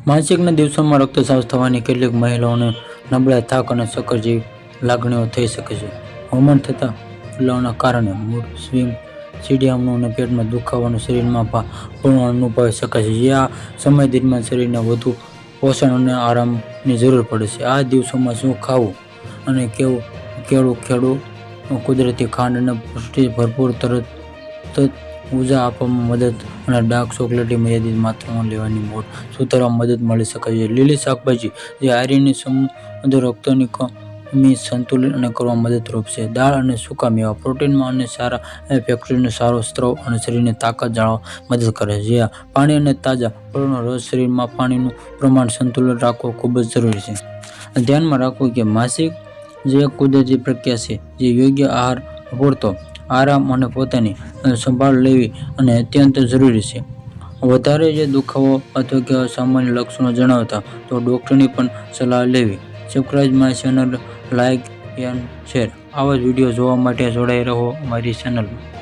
માસિકના દિવસોમાં રક્તસ્રાવ થવાની કેટલીક મહિલાઓને નબળાઈ, થાક અને ચક્કર જેવી લાગણીઓ થઈ શકે છે. હોર્મોન થતા બદલાવના કારણે મૂડ સ્વિંગ, ચીડિયાપણું અને પેટમાં દુખાવાનું શરીરમાં પણ અનુભવાઈ શકે છે, જે આ સમય દરમિયાન શરીરને વધુ પોષણ અને આરામની જરૂર પડે છે. આ દિવસોમાં શું ખાવું અને કેળું ખેડૂ કુદરતી ખાંડ અને પુષ્ટિ ભરપૂર તરત ઉર્જા આપવામાં મદદ અને ડાર્ક ચોકલેટની મર્યાદિત માત્રામાં લેવાની મૂડ સુધારવામાં મદદ મળી શકે છે. લીલી શાકભાજી જે આયર્નની સમૃદ્ધ રક્તની કમી સંતુલિત કરવામાં મદદરૂપ છે. દાળ અને સૂકા મેવા પ્રોટીનમાં અને સારા ફેક્ટરીનો સારો સ્ત્રાવ અને શરીરની તાકાત જાળવવામાં મદદ કરે છે. પાણી અને તાજા ફળોનો રસ શરીરમાં પાણીનું પ્રમાણ સંતુલિત રાખવું ખૂબ જ જરૂરી છે. ધ્યાનમાં રાખવું કે માસિક જે એક કુદરતી પ્રક્રિયા છે, જે યોગ્ય આહાર, પૂરતો આરામ અને પોતાની સંભાળ લેવી અને અત્યંત જરૂરી છે. વધારે દુખાવો અથવા કે અસામાન્ય લક્ષણો જણાવતા તો ડૉક્ટરની પણ સલાહ લેવી. Subscribe my channel, like and share. આવા જ વિડીયો જોવા માટે જોડાઈ રહો અમારી ચેનલમાં.